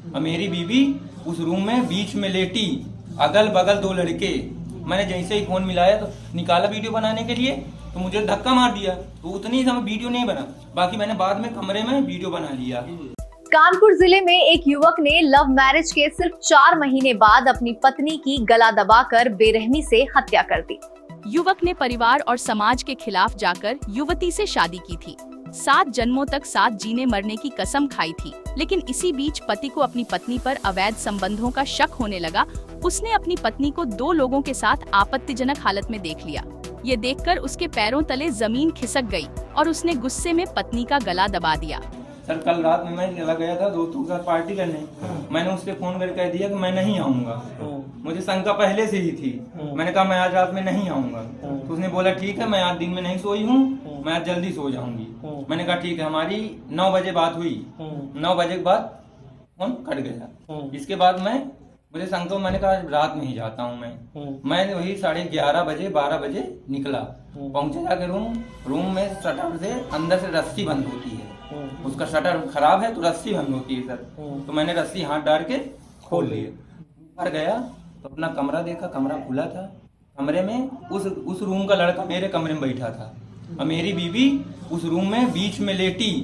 और मेरी बीवी उस रूम में बीच में लेटी, अगल बगल दो लड़के। मैंने जैसे ही फोन मिलाया तो निकाला वीडियो बनाने के लिए, तो मुझे धक्का मार दिया, तो उतनी ही समय वीडियो नहीं बना, बाकी मैंने बाद में कमरे में वीडियो बना लिया। कानपुर जिले में एक युवक ने लव मैरिज के सिर्फ 4 महीने बाद अपनी पत्नी की गला दबाकर बेरहमी से हत्या कर दी। युवक ने परिवार और समाज के खिलाफ जाकर युवती से शादी की थी। 7 जन्मों तक साथ जीने मरने की कसम खाई थी, लेकिन इसी बीच पति को अपनी पत्नी पर अवैध संबंधों का शक होने लगा। उसने अपनी पत्नी को 2 लोगों के साथ आपत्तिजनक हालत में देख लिया। ये देखकर उसके पैरों तले जमीन खिसक गई और उसने गुस्से में पत्नी का गला दबा दिया। सर कल रात में मैं चला गया था दोस्तों के साथ पार्टी करने, मैंने उसके फोन करके कह दिया कि मैं नहीं आऊंगा। मुझे शंका पहले से ही थी, मैंने कहा मैं आज रात में नहीं आऊंगा। तो उसने बोला ठीक है, मैं आज दिन में नहीं सोई हूँ, मैं आज जल्दी सो जाऊंगी। मैंने कहा ठीक है। हमारी 9 बजे बात हुई, 9 बजे के बाद फोन कट गया। इसके बाद मुझे शंका, मैंने कहा रात में ही जाता हूँ मैं वही 11:30 बजे 12 बजे निकला, पहुंचे जाके रूम में शटर से अंदर से रस्सी बंद होती है, उसका शटर खराब है तो रस्सी बंद होती है सर। तो मैंने रस्सी हाथ डाल के खोल लिए, ऊपर गया तो अपना कमरा देखा, कमरा खुला था। कमरे में उस रूम का लड़का मेरे कमरे में बैठा था और मेरी बीवी उस रूम में बीच में लेटी,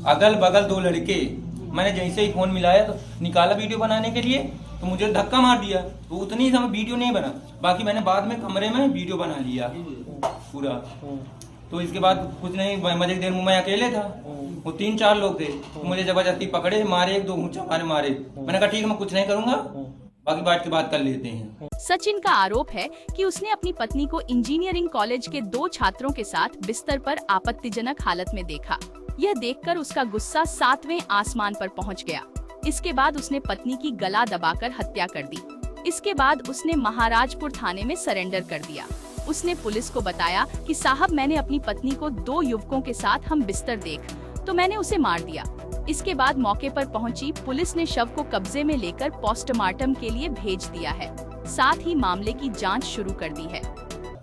अगल बगल 2 लड़के। मैंने जैसे ही फोन मिलाया तो निकाला वीडियो बनाने के लिए, तो मुझे धक्का मार दिया, तो उतनी ही समय वीडियो नहीं बना, बाकी मैंने बाद में कमरे में वीडियो बना लिया पूरा। तो इसके बाद कुछ नहीं, मजे की देर में मैं अकेले था, वो 3-4 लोग थे, तो मुझे जबरदस्ती पकड़े, मारे, 1-2 ऊंचा मारे। मैंने कहा ठीक है मैं कुछ नहीं करूंगा, बाकी बैठ के बात कर लेते हैं। सचिन का आरोप है कि उसने अपनी पत्नी को इंजीनियरिंग कॉलेज के 2 छात्रों के साथ बिस्तर पर आपत्तिजनक हालत में देखा। यह देखकर उसका गुस्सा 7वें आसमान पर पहुंच गया। इसके बाद उसने पत्नी की गला दबाकर हत्या कर दी। इसके बाद उसने महाराजपुर थाने में सरेंडर कर दिया। उसने पुलिस को बताया कि साहब मैंने अपनी पत्नी को 2 युवकों के साथ हम बिस्तर देख, तो मैंने उसे मार दिया। इसके बाद मौके पर पहुंची पुलिस ने शव को कब्जे में लेकर पोस्टमार्टम के लिए भेज दिया है। साथ ही मामले की जांच शुरू कर दी है।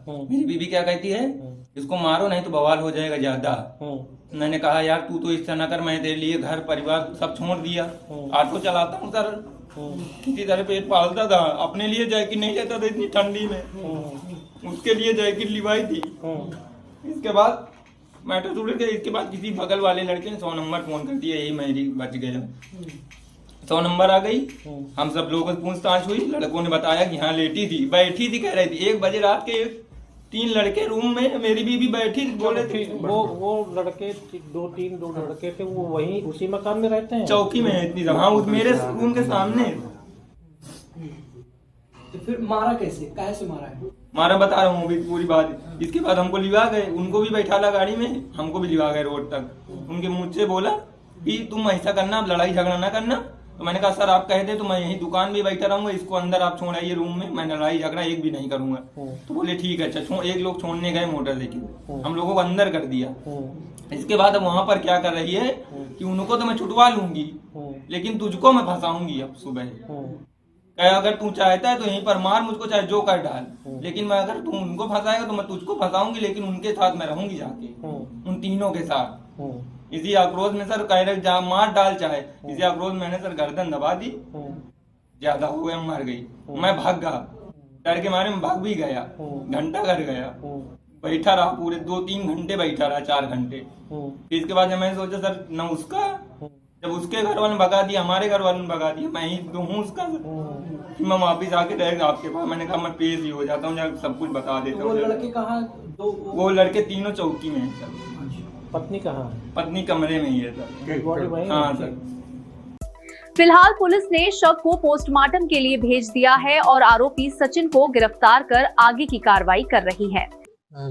मेरी बीवी क्या कहती है, इसको मारो नहीं तो बवाल हो जाएगा ज्यादा। मैंने कहा यार तू तो इस तरह न कर, मैं तेरे लिए घर परिवार सब छोड़ दिया, ऑटो चलाता हूँ सर, किसी तरह पेट पालता था, अपने लिए जैकेट नहीं लेता था इतनी ठंडी में, उसके लिए जैकेट लिवाई थी। इसके बाद मैटर टूट गया। इसके बाद किसी बगल वाले लड़के ने 100 नंबर फोन कर दिया, यही मेरी बच गया। 100 नंबर आ गई, हम सब लोगों से पूछताछ हुई, लड़कों ने बताया कि हाँ लेटी थी, बैठी थी, कह रही थी 1 बजे रात के 3 लड़के रूम में, मेरी बीवी बैठी बोले थे। वो लड़के 2 लड़के थे, वो वहीं उसी मकान में रहते हैं, चौकी में है इतनी, हाँ मेरे रूम के सामने। तो फिर मारा कैसे, काहे से मारा है? मारा बता रहा हूँ अभी पूरी बात। इसके बाद हमको लिवा गए, उनको भी बैठाला गाड़ी में, हमको भी लिवा गए रोड तक। उनके मुंह से बोला कि तुम ऐसा करना, लड़ाई झगड़ा ना करना। तो मैंने कहा सर आप कह दे तो मैं यही दुकान में बैठा रहूंगा, इसको अंदर आप छोड़ आइए रूम में, मैं लड़ाई झगड़ा एक भी नहीं करूंगा। तो बोले ठीक है। अच्छा, 1 लोग छोड़ने गए मोटरसाइकिल, हम लोगों को अंदर कर दिया। इसके बाद अब वहां पर क्या कर रही है कि उनको तो मैं छुटवा लूंगी, लेकिन तुझको मैं फंसाऊंगी। अब सुबह अगर तू चाहता है तो यहीं पर मार मुझको, चाहे जो कर डाल, लेकिन मैं अगर तू उनको फंसाएगा तो मैं तुझको फंसाऊंगी, लेकिन उनके साथ मैं रहूंगी जाके, उन तीनों के साथ। इसी आक्रोश में सर कह रहे मार डाल चाहे, इसी आक्रोश में मैंने सर गर्दन दबा दी, ज्यादा हो गया, मर गई। मैं भाग गया, डर के मारे में भाग भी गया, घंटा घर गया, बैठा रहा पूरे 2-3 घंटे बैठा रहा, 4 घंटे। इसके बाद जब मैंने सोचा सर न उसका, जब उसके घर वालों ने भगा दिया, हमारे घर वालों ने भगा दिया, मैं ही तो हूँ उसका, कि मैं वापिस आके रहेगा आपके पास। मैंने कहा मैं पेश ही हो जाता हूँ, सब कुछ बता देता हूँ। वो लड़के कहाँ? वो लड़के तीनों चौकी में है सर। पत्नी कहाँ है? पत्नी कमरे में ही है सर। हाँ सर। फिलहाल पुलिस ने शव को पोस्टमार्टम के लिए भेज दिया है और आरोपी सचिन को गिरफ्तार कर आगे की कार्रवाई कर रही है।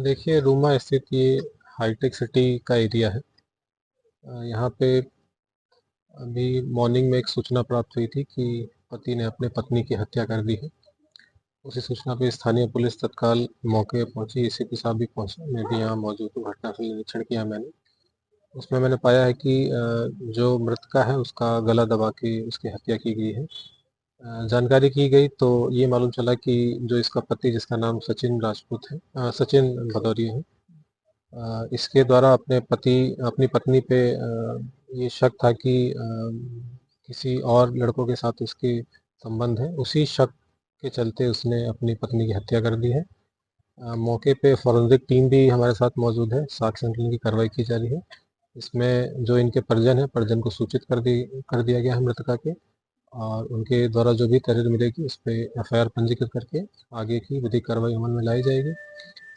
देखिए, रूमा स्थित ये हाईटेक सिटी का एरिया है। यहाँ पे अभी मॉर्निंग में एक सूचना प्राप्त हुई थी कि पति ने अपने पत्नी की हत्या कर दी है। उसी सूचना पे स्थानीय पुलिस तत्काल मौके पर पहुंची, एसीपी साहब भी पहुंचे, मैं भी यहाँ मौजूद हूँ। घटनास्थल निरीक्षण किया मैंने, उसमें मैंने पाया है कि जो मृतका है उसका गला दबा के उसकी हत्या की गई है। जानकारी की गई तो ये मालूम चला कि जो इसका पति, जिसका नाम सचिन राजपूत है, सचिन भदौरिया है, इसके द्वारा अपनी पत्नी पे ये शक था कि किसी और लड़कों के साथ उसके संबंध है। उसी शक के चलते उसने अपनी पत्नी की हत्या कर दी है। मौके पे फॉरेंसिक टीम भी हमारे साथ मौजूद है, साक्ष्य संकलन की कार्रवाई की जा रही है। इसमें जो इनके परिजन हैं, परिजन को सूचित कर दिया गया है मृतका के, और उनके द्वारा जो भी तहरीर मिलेगी उस पे एफआईआर पंजीकृत करके आगे की विधिक कार्रवाई अमल में लाई जाएगी।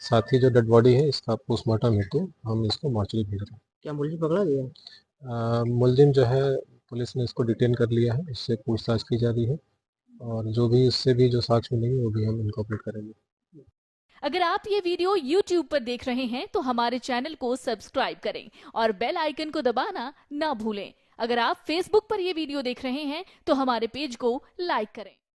साथ ही जो डेड बॉडी है इसका पोस्टमार्टम हेतु हम इसको मॉर्चरी भेज रहे हैं। क्या मुलजिम पकड़ा गया? मुलजिम जो है पुलिस ने इसको डिटेन कर लिया है, इससे पूछताछ की जा रही है, और जो भी उससे भी जो साक्ष्य मिलेंगे वो भी हम इनकॉर्पोरेट करेंगे। अगर आप ये वीडियो YouTube पर देख रहे हैं तो हमारे चैनल को सब्सक्राइब करें और बेल आइकन को दबाना ना भूलें। अगर आप Facebook पर ये वीडियो देख रहे हैं तो हमारे पेज को लाइक करें।